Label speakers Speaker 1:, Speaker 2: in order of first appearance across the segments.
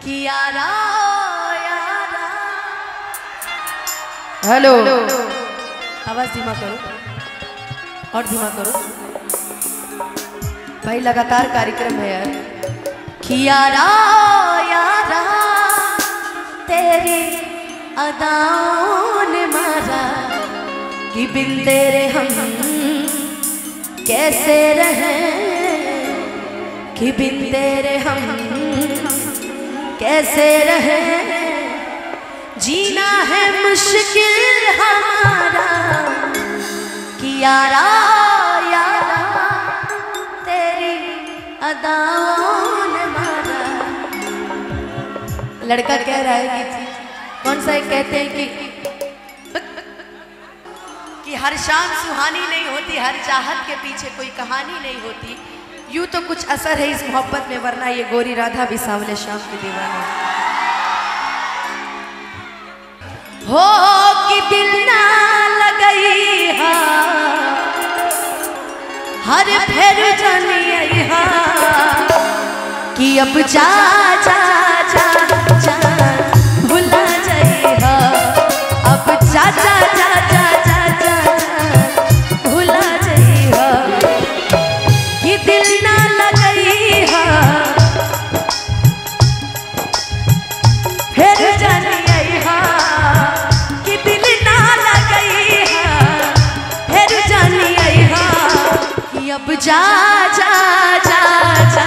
Speaker 1: यारा यारा।
Speaker 2: हेलो,
Speaker 1: आवाज धीमा करो और धीमा करो भाई, लगातार कार्यक्रम है यार। यारा यारा तेरी अदाओं ने मारा कि बिन तेरे हम कैसे रहे, कि बिन तेरे हम कैसे रहे, जीना है मुश्किल हमारा कि यारा यारा तेरी अदाओं ने मारा। लड़का कह रहा है कि कौन सा एक कहते हैं कि हर शाम सुहानी नहीं होती, हर चाहत के पीछे कोई कहानी नहीं होती। यूं तो कुछ असर है इस मोहब्बत में, वरना ये गोरी राधा भी सांवले शाम की दीवानी हो कि दिल ना लगई हा हर फेर जानी हा कि अब जा जा जा जा भुला जाई हा, अब जा जा जा जा जा जा भुला जाई हा कि दिल ना लगई हा फिर जानी हा कि दिल ना लगई हा फिर जानी हा कि अब जा जा जा जा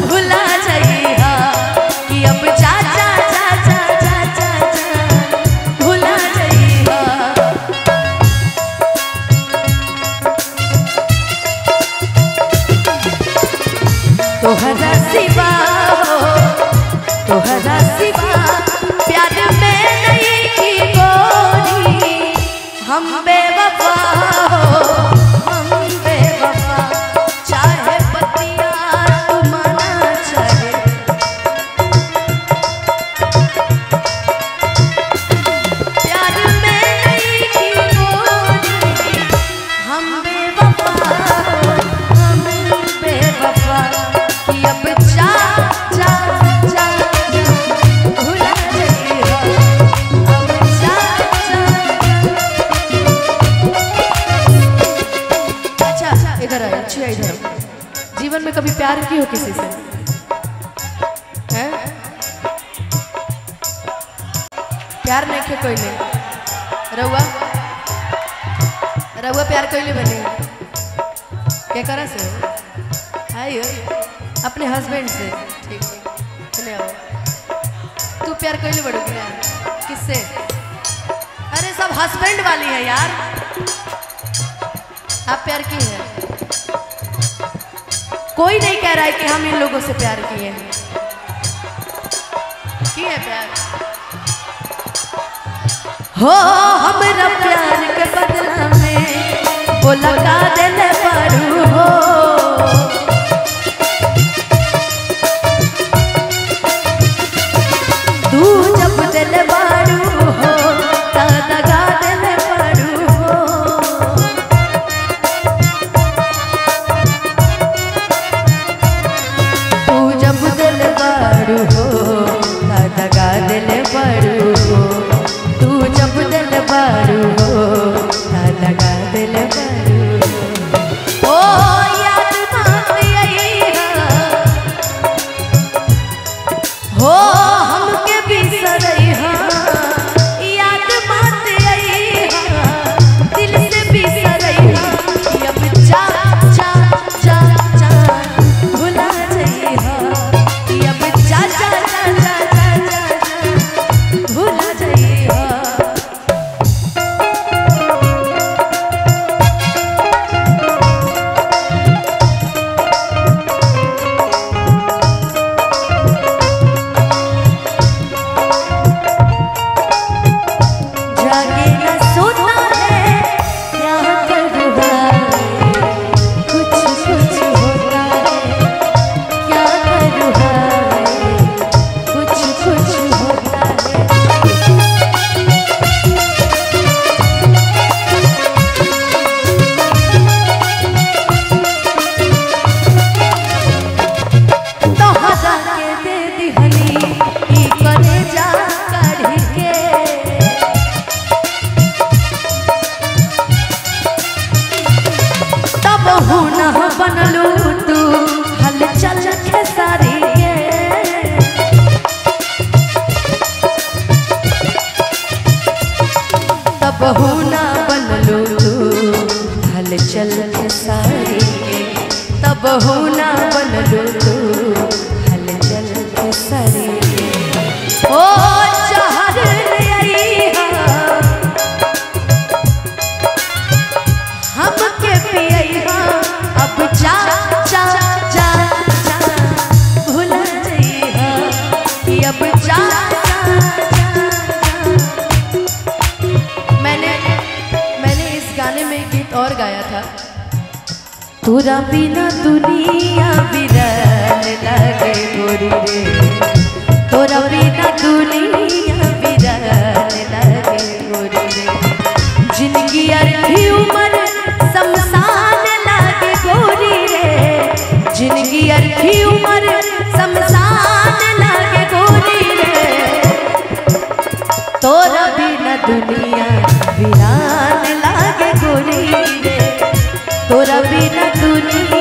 Speaker 1: भुला जाई हा कि अब जा जा जा जा जा जा जा भुला जाई हा। तोहरा सिवा हो तोहरा सिवा प्यार में नहीं की गोरी, हम बेवफा हो हम बेवफा, चाहे पतिया तू माना चाहे, प्यार में नहीं की गोरी, हम बेवफा हो हम बेवफा कि अब जा जा जा भुला जाई हा, अब जा जा। अच्छा इधर आइए, अच्छी इधर। जीवन में कभी प्यार की हो किसी से हैं? प्यार नहीं के कोई नहीं रहुआ रहुआ प्यार कोई नहीं बने क्या करा से आइए अपने हस्बैंड से, ठीक चले आओ। तू प्यार कोई नहीं बड़ोगी ना किससे? अरे सब हस्बैंड वाली है यार, आप प्यार की है? कोई नहीं कह रहा है कि हम इन लोगों से प्यार किए हैं, की है प्यार हो हमरा प्यार के बदला में वो लगा देले पड़ू हो, तू जब दिल बारू हो ता दगा दिल बारू हो, तू जब दिल बारू हो ता दगा दिल बारू हो, तू जब दिल बारू हो ता दगा दिल बारू हो। ओ याद बात यही है हो हमके बिसरई हा, याद बात यही हा दिल से बिसरई हा कि अब जा जा जा जा भुला जाई हा कि अब जा जा जा जा जा जा तोरा बिना दुनिया बिरन लगे गोरी रे, तोरा बिना दुनिया बिरन लगे गोरी रे। जिंदगी अर्थी उम्र शमशान लगे गोरी रे, जिंदगी अर्थी उम्र शमशान लगे गोरी रे। तोरा बिना दुनिया बिरान लगे गोरी रे, तोरा बिना दुनिया